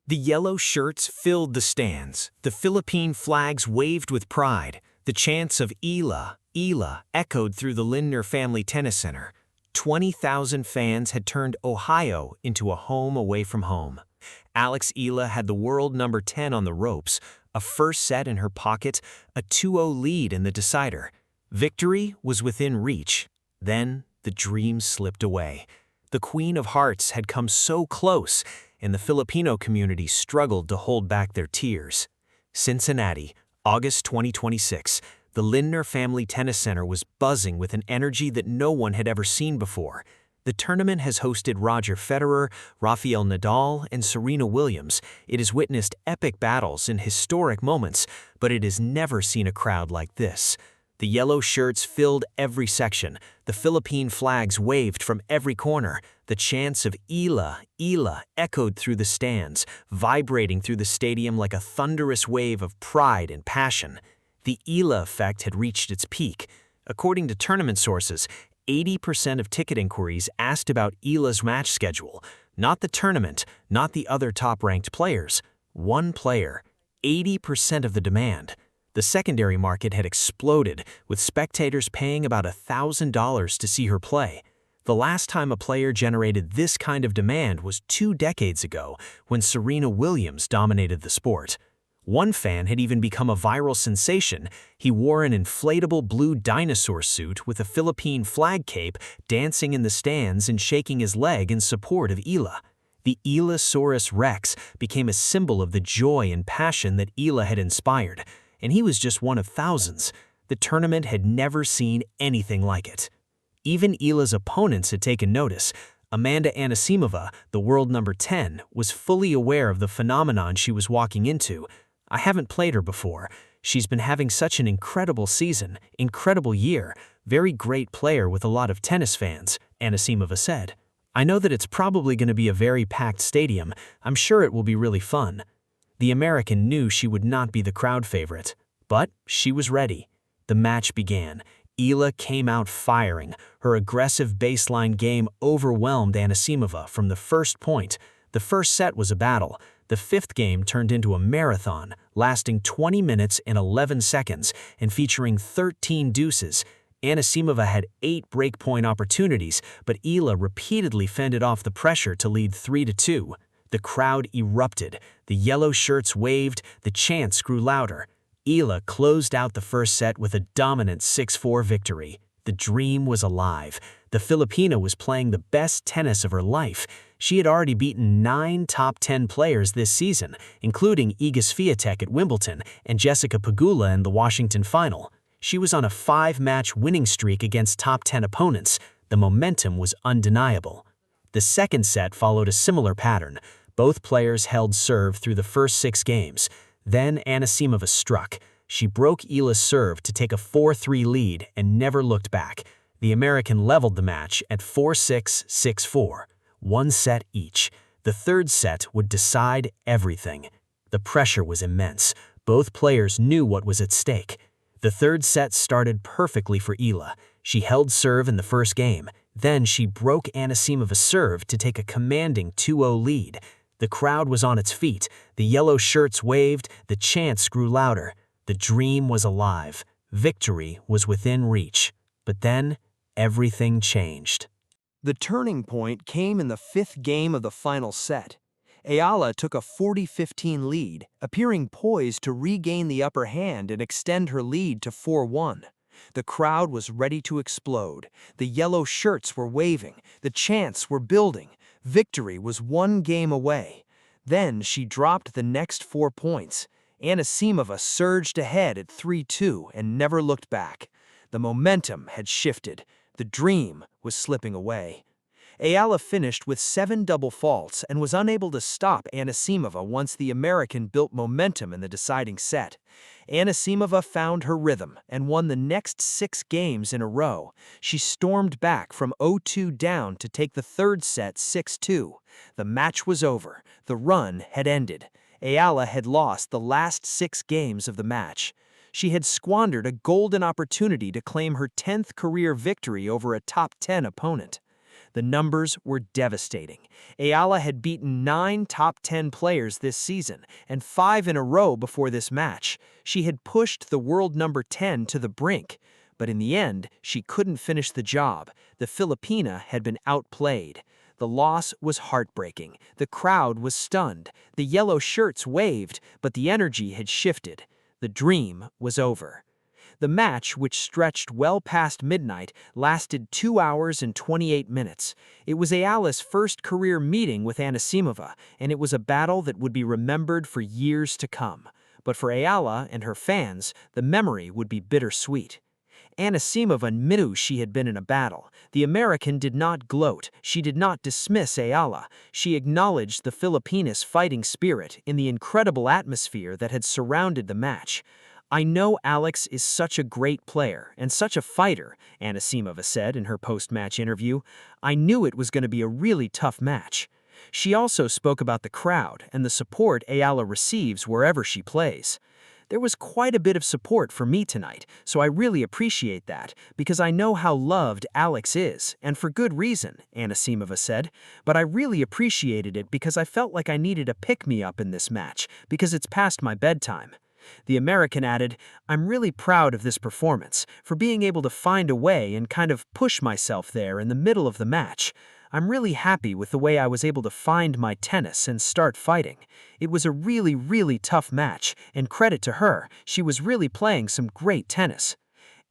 The yellow shirts filled the stands, the Philippine flags waved with pride, the chants of Eala, Eala echoed through the Lindner Family Tennis Center. 20,000 fans had turned Ohio into a home away from home. Alex Eala had the world number 10 on the ropes, a first set in her pocket, a 2-0 lead in the decider. Victory was within reach. Then the dream slipped away. The Queen of Hearts had come so close, and the Filipino community struggled to hold back their tears. Cincinnati, August 2026. The Lindner Family Tennis Center was buzzing with an energy that no one had ever seen before. The tournament has hosted Roger Federer, Rafael Nadal, and Serena Williams. It has witnessed epic battles and historic moments, but it has never seen a crowd like this. The yellow shirts filled every section. The Philippine flags waved from every corner. The chants of Eala, Eala echoed through the stands, vibrating through the stadium like a thunderous wave of pride and passion. The Eala effect had reached its peak. According to tournament sources, 80% of ticket inquiries asked about Eala's match schedule. Not the tournament, not the other top-ranked players. One player, 80% of the demand. The secondary market had exploded, with spectators paying about $1,000 to see her play. The last time a player generated this kind of demand was 2 decades ago, when Serena Williams dominated the sport. One fan had even become a viral sensation. He wore an inflatable blue dinosaur suit with a Philippine flag cape, dancing in the stands and shaking his leg in support of Eala. The Ealasaurus Rex became a symbol of the joy and passion that Eala had inspired. And he was just one of thousands. The tournament had never seen anything like it. Even Eala's opponents had taken notice. Amanda Anisimova, the world number 10, was fully aware of the phenomenon she was walking into. I haven't played her before. She's been having such an incredible season, incredible year, very great player with a lot of tennis fans, Anisimova said. I know that it's probably going to be a very packed stadium. I'm sure it will be really fun. The American knew she would not be the crowd favorite, but she was ready. The match began. Eala came out firing. Her aggressive baseline game overwhelmed Anisimova from the first point. The first set was a battle. The fifth game turned into a marathon, lasting 20 minutes and 11 seconds and featuring 13 deuces. Anisimova had 8 breakpoint opportunities, but Eala repeatedly fended off the pressure to lead 3-2. The crowd erupted. The yellow shirts waved. The chants grew louder. Eala closed out the first set with a dominant 6-4 victory. The dream was alive. The Filipina was playing the best tennis of her life. She had already beaten 9 top 10 players this season, including Iga Swiatek at Wimbledon and Jessica Pegula in the Washington final. She was on a 5-match winning streak against top 10 opponents. The momentum was undeniable. The second set followed a similar pattern. Both players held serve through the first 6 games. Then Anisimova struck. She broke Eala's serve to take a 4-3 lead and never looked back. The American leveled the match at 4-6, 6-4, 1 set each. The third set would decide everything. The pressure was immense. Both players knew what was at stake. The third set started perfectly for Eala. She held serve in the first game. Then she broke Anisimova's serve to take a commanding 2-0 lead. The crowd was on its feet. The yellow shirts waved. The chants grew louder. The dream was alive. Victory was within reach. But then, everything changed. The turning point came in the 5th game of the final set. Eala took a 40-15 lead, appearing poised to regain the upper hand and extend her lead to 4-1. The crowd was ready to explode. The yellow shirts were waving. The chants were building. Victory was 1 game away. Then she dropped the next 4 points. Anisimova surged ahead at 3-2 and never looked back. The momentum had shifted. The dream was slipping away. Eala finished with 7 double faults and was unable to stop Anisimova once the American built momentum in the deciding set. Anisimova found her rhythm and won the next 6 games in a row. She stormed back from 0-2 down to take the third set 6-2. The match was over. The run had ended. Eala had lost the last 6 games of the match. She had squandered a golden opportunity to claim her 10th career victory over a top 10 opponent. The numbers were devastating. Eala had beaten 9 top 10 players this season, and 5 in a row before this match. She had pushed the world number 10 to the brink. But in the end, she couldn't finish the job. The Filipina had been outplayed. The loss was heartbreaking. The crowd was stunned. The yellow shirts waved, but the energy had shifted. The dream was over. The match, which stretched well past midnight, lasted 2 hours and 28 minutes. It was Eala's first career meeting with Anisimova, and it was a battle that would be remembered for years to come. But for Eala and her fans, the memory would be bittersweet. Anisimova knew she had been in a battle. The American did not gloat. She did not dismiss Eala. She acknowledged the Filipina's fighting spirit in the incredible atmosphere that had surrounded the match. "I know Alex is such a great player and such a fighter," Anisimova said in her post-match interview. "I knew it was going to be a really tough match." She also spoke about the crowd and the support Eala receives wherever she plays. "There was quite a bit of support for me tonight, so I really appreciate that, because I know how loved Alex is, and for good reason," Anisimova said. "But I really appreciated it because I felt like I needed a pick-me-up in this match, because it's past my bedtime." The American added, "I'm really proud of this performance, for being able to find a way and kind of push myself there in the middle of the match. I'm really happy with the way I was able to find my tennis and start fighting. It was a really, really tough match, and credit to her, she was really playing some great tennis."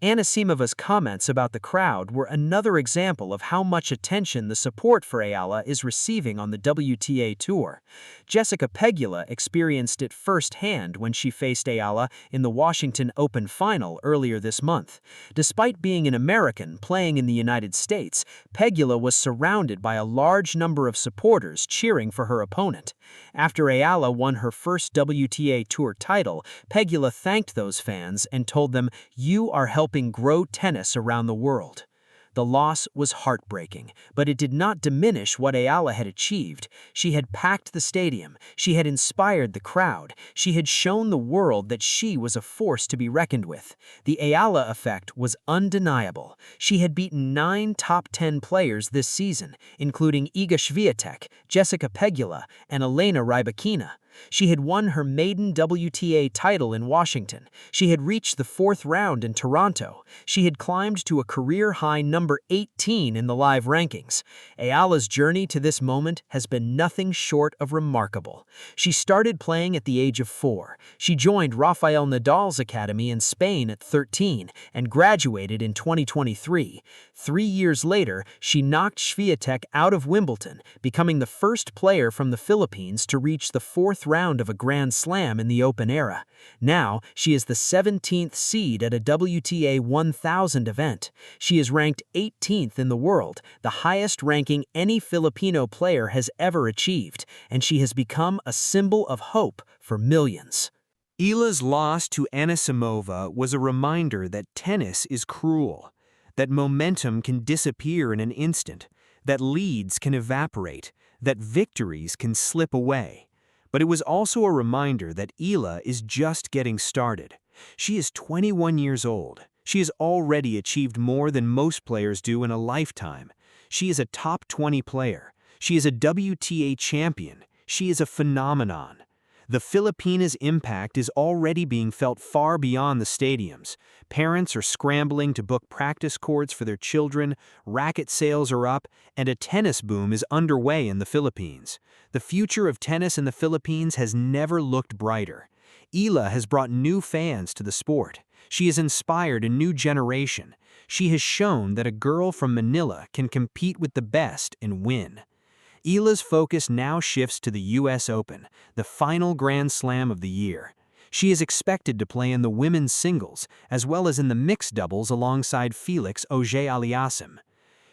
Anisimova's comments about the crowd were another example of how much attention the support for Eala is receiving on the WTA Tour. Jessica Pegula experienced it firsthand when she faced Eala in the Washington Open final earlier this month. Despite being an American playing in the United States, Pegula was surrounded by a large number of supporters cheering for her opponent. After Eala won her first WTA Tour title, Pegula thanked those fans and told them, "You are helping grow tennis around the world." The loss was heartbreaking, but it did not diminish what Eala had achieved. She had packed the stadium, she had inspired the crowd, she had shown the world that she was a force to be reckoned with. The Eala effect was undeniable. She had beaten 9 top 10 players this season, including Iga Swiatek, Jessica Pegula, and Elena Rybakina. She had won her maiden WTA title in Washington. She had reached the 4th round in Toronto. She had climbed to a career-high number 18 in the live rankings. Eala's journey to this moment has been nothing short of remarkable. She started playing at the age of 4. She joined Rafael Nadal's academy in Spain at 13 and graduated in 2023. 3 years later, she knocked Swiatek out of Wimbledon, becoming the first player from the Philippines to reach the 4th round of a Grand Slam in the Open era. Now, she is the 17th seed at a WTA 1000 event. She is ranked 18th in the world, the highest ranking any Filipino player has ever achieved, and she has become a symbol of hope for millions. Eala's loss to Anisimova was a reminder that tennis is cruel, that momentum can disappear in an instant, that leads can evaporate, that victories can slip away. But it was also a reminder that Eala is just getting started. She is 21 years old. She has already achieved more than most players do in a lifetime. She is a top 20 player. She is a WTA champion. She is a phenomenon. The Filipina's impact is already being felt far beyond the stadiums. Parents are scrambling to book practice courts for their children, racket sales are up, and a tennis boom is underway in the Philippines. The future of tennis in the Philippines has never looked brighter. Eala has brought new fans to the sport. She has inspired a new generation. She has shown that a girl from Manila can compete with the best and win. Eala's focus now shifts to the US Open, the final Grand Slam of the year. She is expected to play in the women's singles, as well as in the mixed doubles alongside Felix Auger-Aliassime.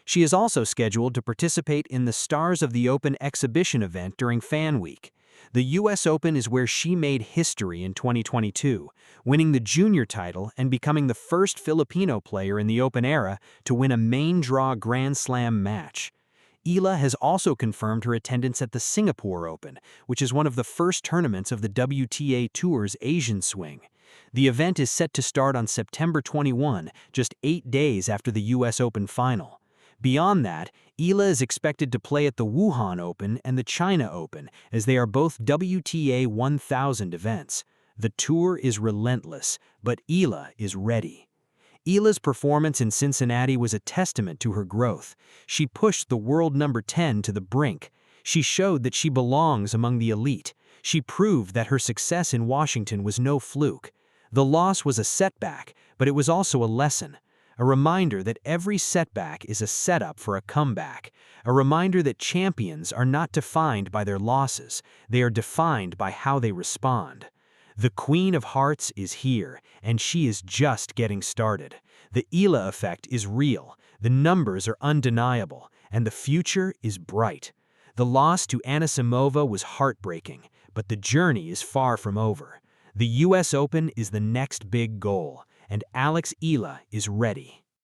She is also scheduled to participate in the Stars of the Open exhibition event during Fan Week. The US Open is where she made history in 2022, winning the junior title and becoming the first Filipino player in the Open era to win a main draw Grand Slam match. Eala has also confirmed her attendance at the Singapore Open, which is one of the first tournaments of the WTA Tour's Asian swing. The event is set to start on September 21, just 8 days after the US Open final. Beyond that, Eala is expected to play at the Wuhan Open and the China Open, as they are both WTA 1000 events. The tour is relentless, but Eala is ready. Eala's performance in Cincinnati was a testament to her growth. She pushed the world number 10 to the brink. She showed that she belongs among the elite. She proved that her success in Washington was no fluke. The loss was a setback, but it was also a lesson. A reminder that every setback is a setup for a comeback. A reminder that champions are not defined by their losses. They are defined by how they respond. The Queen of Hearts is here, and she is just getting started. The Eala effect is real, the numbers are undeniable, and the future is bright. The loss to Anisimova was heartbreaking, but the journey is far from over. The US Open is the next big goal, and Alex Eala is ready.